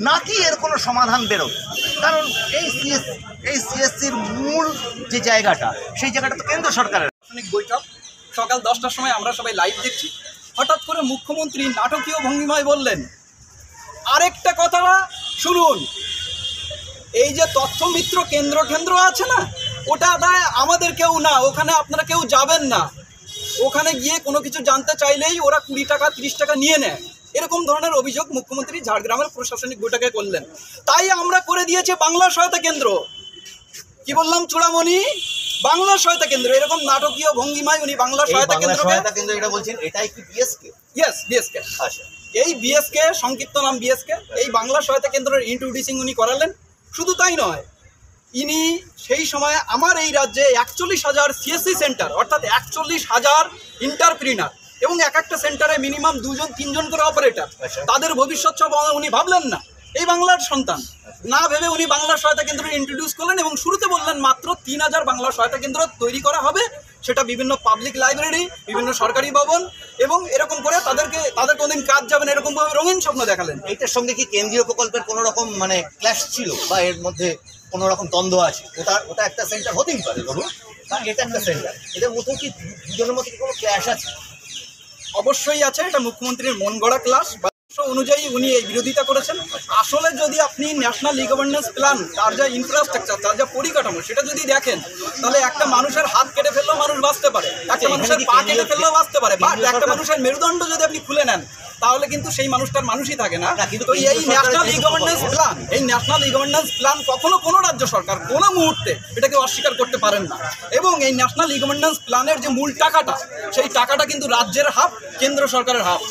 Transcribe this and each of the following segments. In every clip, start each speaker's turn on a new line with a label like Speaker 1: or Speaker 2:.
Speaker 1: নাকি এর কোনো সমাধান বেরোবে? কারণ এই সিএসসির মূল যে জায়গাটা, সেই জায়গাটা তো কেন্দ্র সরকারের।
Speaker 2: বৈঠক সকাল 10টার সময় আমরা সবাই লাইভ দেখছি। হঠাৎ করে মুখ্যমন্ত্রী নাটকীয় ভঙ্গিমায় বললেন, আরেকটা কথা শুনুন, এই যে তথ্য মিত্র কেন্দ্র আছে না, ওটা দেয় আমাদের কেউ না, ওখানে আপনারা কেউ যাবেন না, ওখানে গিয়ে কোনো কিছু জানতে চাইলেই ওরা 20 টাকা 30 টাকা নিয়ে নেয়। এরকম ধরনের অভিযোগ মুখ্যমন্ত্রী ঝাড়গ্রামের প্রশাসনিক বৈঠকে করলেন। তাই আমরা করে দিয়েছি বাংলা সহায়তা কেন্দ্র। কি বললাম চূড়ামণি? বাংলা সহায়তা কেন্দ্র। এরকম নাটকীয় ভঙ্গিমায় উনি বাংলা সহায়তা কেন্দ্র
Speaker 1: এটা বলছেন, এটাই কি বিএসকে?
Speaker 2: Yes, BSK.
Speaker 1: আচ্ছা,
Speaker 2: এই বিএসকে, সংক্ষিপ্ত নাম বিএসকে, এই বাংলা সহায়তা কেন্দ্রের ইন্ট্রোডিউসিং উনি করালেন। শুধু তাই নয়, ইনি সেই সময় আমার এই রাজ্যে 41,000 সিএসসি সেন্টার, অর্থাৎ 41,000 এন্টারপ্রিনার, এবং এক একটা সেন্টারে মিনিমাম 2-3 জন করে অপারেটর, তাদের ভবিষ্যৎ সব উনি ভাবলেন না। এই বাংলার সন্তান না ভেবে উনি বাংলা সহায়তা কেন্দ্র ইন্ট্রোডিউস করলেন এবং শুরুতে বললেন মাত্র 3,000 বাংলা সহায়তা কেন্দ্র তৈরি করা হবে, সেটা বিভিন্ন পাবলিক লাইব্রেরি, বিভিন্ন সরকারি ভবন, এবং এরকম করে তাদের কোনদিন কাজ যাবে না, এরকমভাবে রঙিন স্বপ্ন দেখালেন।
Speaker 1: এইটার সঙ্গে কি কেন্দ্রীয় প্রকল্পের কোনো রকম ক্ল্যাশ ছিল, বা এর মধ্যে কোনো রকম দ্বন্দ্ব আছে? ওটা একটা সেন্টার হতেই পারে, ধরুন, কারণ এটা একটা সেন্টার, এদের মধ্যে কি দুজনের মধ্যে কি কোনো ক্ল্যাশ আছে?
Speaker 2: অবশ্যই আছে। এটা মুখ্যমন্ত্রীর মন গড়া ক্লাস অনুযায়ী উনি এই বিরোধিতা করেছেন। আসলে যদি আপনি ন্যাশনাল ই গভর্নেন্স প্ল্যান, তার যা ইনফ্রাস্ট্রাকচার, তার যা পরিকাঠামো, সেটা যদি দেখেন, তাহলে একটা মানুষের হাত কেটে ফেললেও মানুষ বাঁচতে পারে, একটা মানুষের পা কেটে ফেললেও বাঁচতে পারে, বাট একটা মানুষের মেরুদণ্ড যদি আপনি খুলে নেন, তাহলে কিন্তু সেই মানুষটার মানুষই থাকে না। কিন্তু এই ন্যাশনাল ই গভর্নেন্স প্ল্যান কখনো কোনো রাজ্য সরকার কোনো মুহূর্তে এটাকে অস্বীকার করতে পারেন না। এবং এই ন্যাশনাল ই গভর্নেন্স প্ল্যানের যে মূল টাকাটা, সেই টাকাটা কিন্তু রাজ্যের হাফ, কেন্দ্র সরকারের হাফ।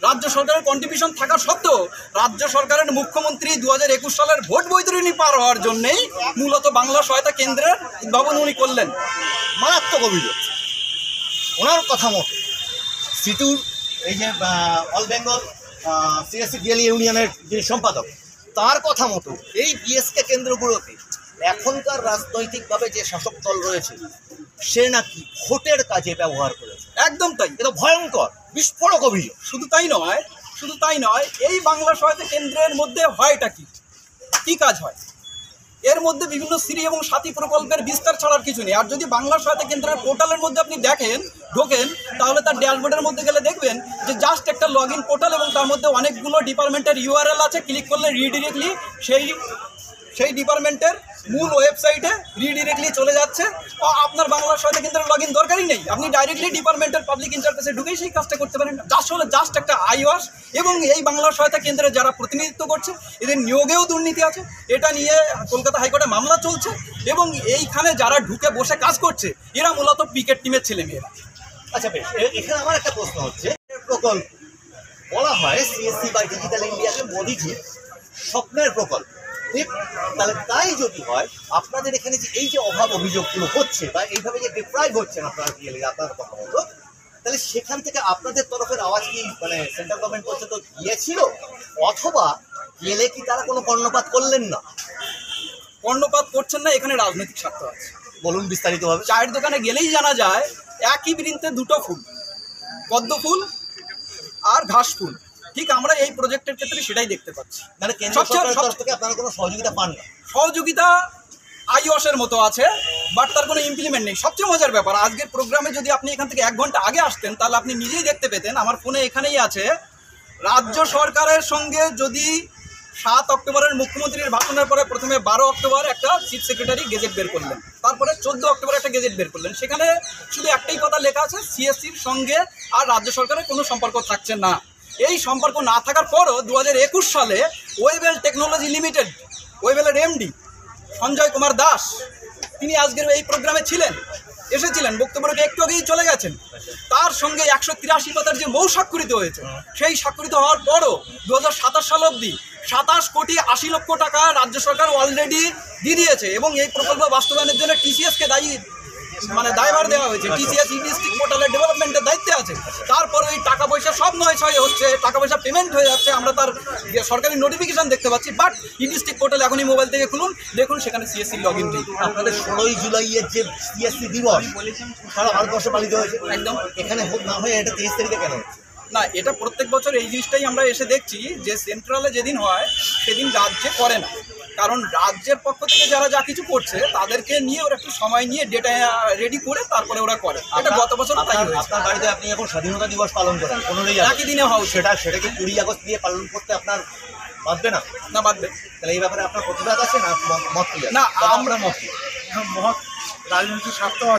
Speaker 2: রাজ্য সরকারের কন্ট্রিবিউশন থাকা সত্ত্বেও রাজ্য সরকারের মুখ্যমন্ত্রী 2021 সালের ভোট বৈতরণী পার হওয়ার জন্যেই মূলত বাংলা সহায়তা কেন্দ্রের উদ্ভাবন উনি করলেন।
Speaker 1: মারাত্মক অভিযোগ। ওনার কথা মতো সিটুর এই যে অল বেঙ্গল সিএসসি ডিএল ইউনিয়নের যে সম্পাদক, তার কথা মতো এই বিএসকে কেন্দ্রগুলোতে এখনকার রাজনৈতিকভাবে যে শাসক দল রয়েছে, সে নাকি ভোটের কাজে ব্যবহার করেছে।
Speaker 2: একদম তাই।
Speaker 1: এটা ভয়ঙ্কর বিস্ফোরক অভিযোগ।
Speaker 2: শুধু তাই নয়, এই বাংলা সহায়তা কেন্দ্রের মধ্যে হয়টা কি কাজ হয়? এর মধ্যে বিভিন্ন শ্রী এবং সাথী প্রকল্পের বিস্তার ছাড়ার কিছু নেই। আর যদি বাংলা সহায়তা কেন্দ্রের পোর্টালের মধ্যে আপনি ঢোকেন, তাহলে তার ড্যাশবোর্ডের মধ্যে গেলে দেখবেন যে জাস্ট একটা লগ ইন পোর্টাল, এবং তার মধ্যে অনেকগুলো ডিপার্টমেন্টের ইউআরএল আছে। ক্লিক করলে রিডিরেক্টলি সেই ডিপার্টমেন্টের মূল ওয়েবসাইটে রিডিরেক্টলি চলে যাচ্ছে। আপনার বাংলা সহায়তা কেন্দ্রের লগ ইন দরকারই নেই, আপনি ডাইরেক্টলি ডিপার্টমেন্টের পাবলিক ইন্টারফেসে ঢুকেই সেই কাজটা করতে পারেন। আসলে জাস্ট একটা আই ওয়াশ। এবং এই বাংলা সহায়তা কেন্দ্রে যারা প্রতিনিধিত্ব করছে, এদের নিয়োগেও দুর্নীতি আছে। এটা নিয়ে কলকাতা হাইকোর্টে মামলা চলছে, এবং এইখানে যারা ঢুকে বসে কাজ করছে, এরা মূলত পিকেট টিমের ছেলেমেয়েরা।
Speaker 1: আচ্ছা, বেশ, এখানে আমার একটা প্রশ্ন হচ্ছে, প্রকল্প বলা হয় সিএসসি বা ডিজিটাল ইন্ডিয়াকে মোদিজি স্বপ্নের প্রকল্প, ঠিক? তাহলে তাই যদি হয়, আপনাদের এখানে যে এই যে অভাব অভিযোগগুলো হচ্ছে, বা এইভাবে যে ডিপ্রাইভ হচ্ছেন আপনারা আপনার কথা মতো, তাহলে সেখান থেকে আপনাদের তরফের আওয়াজ কি সেন্ট্রাল গভর্নমেন্ট পর্যন্ত গিয়েছিল, অথবা গেলে কি তারা কোনো কর্ণপাত করলেন না?
Speaker 2: কর্ণপাত করছেন না, এখানে রাজনৈতিক স্বার্থ আছে।
Speaker 1: বলুন বিস্তারিতভাবে।
Speaker 2: চায়ের দোকানে গেলেই জানা যায়, একই বৃন্তে দুটো ফুল, পদ্ম ফুল আর ঘাস ফুল। ঠিক আমরা এই প্রজেক্টের ক্ষেত্রে সেটাই দেখতে পাচ্ছি।
Speaker 1: মানে কেন্দ্র সরকারের তরফ থেকে আপনারা কোনো সহযোগিতা পান না?
Speaker 2: সহযোগিতা আইওয়াসের মতো আছে, বাট তার কোনো ইমপ্লিমেন্ট নেই। সবচেয়ে মজার ব্যাপার, আজকের প্রোগ্রামে যদি আপনি এখান থেকে 1 ঘন্টা আগে আসতেন, তাহলে আপনি নিজেই দেখতে পেতেন, আমার ফোনে এখানেই আছে, রাজ্য সরকারের সঙ্গে যদি 7 অক্টোবরের মুখ্যমন্ত্রীর ভাষণের পরে প্রথমে 12 অক্টোবর একটা চিফ সেক্রেটারি গেজেট বের করলেন, তারপরে 14 অক্টোবর একটা গেজেট বের করলেন। সেখানে শুধু একটাই কথা লেখা আছে, সিএসসির সঙ্গে আর রাজ্য সরকারের কোনো সম্পর্ক থাকছে না। এই সম্পর্ক না থাকার পরও 2021 সালে ওয়েবেল টেকনোলজি লিমিটেড, ওয়েবেলের এমডি সঞ্জয় কুমার দাস, তিনি আজকের এই প্রোগ্রামে এসেছিলেন, বক্তব্য রেখে একটু আগেই চলে গেছেন। তার সঙ্গে 183 পাতার যে মৌ স্বাক্ষরিত হয়েছে, সেই স্বাক্ষরিত হওয়ার পরও 2027 সাল অবধি 27 কোটি 80 লক্ষ টাকা রাজ্য সরকার অলরেডি দিয়ে দিয়েছে। এবং এই প্রকল্প বাস্তবায়নের জন্য টিসিএসকে দায়ভার দেওয়া হয়েছে। টিসিএস ই-ডিস্ট্রিক্ট পোর্টালের ডেভেলপমেন্টের দায়িত্বে আছে। তারপর ওই টাকা পয়সা সব নয় হচ্ছে, টাকা পয়সা পেমেন্ট হয়ে যাচ্ছে, আমরা তার সরকারি নোটিফিকেশন দেখতে পাচ্ছি। বাট ই-ডিস্ট্রিক্ট পোর্টাল এখনই মোবাইল থেকে খুলুন, দেখুন সেখানে সিএসসি লগ ইন নেই।
Speaker 1: আপনাদের 16ই জুলাইয়ের যে সিএসসি দিবস সারা ভারতবর্ষে পালিত হয়েছে,
Speaker 2: একদম,
Speaker 1: এখানে না হয়ে এটা 23 তারিখে কেন হচ্ছে?
Speaker 2: না, এটা প্রত্যেক বছর এই জিনিসটাই আমরা এসে দেখছি যে সেন্ট্রালে যেদিন হয় সেদিন রাজ্যে করে না, কারণ রাজ্যের পক্ষ থেকে যারা যা কিছু করছে তাদেরকে নিয়ে ওরা একটু সময় নিয়ে ডেটা রেডি করে তারপরে ওরা করে। এটা গত বছর তাই হয়েছে।
Speaker 1: আপনার বাড়িতে আপনি এখন স্বাধীনতা দিবস পালন করেন 15ই
Speaker 2: একই
Speaker 1: আগস্ট,
Speaker 2: দিনে হওয়া উচিত।
Speaker 1: সেটাকে 20 আগস্ট দিয়ে পালন করতে আপনার বাঁধবে না?
Speaker 2: না, বাদবে
Speaker 1: তাহলে এই ব্যাপারে আপনার প্রতিবাদ আছে না মত কি আছে?
Speaker 2: না,
Speaker 1: আমরা মত কি?
Speaker 3: মহৎ রাজনৈতিক স্বার্থ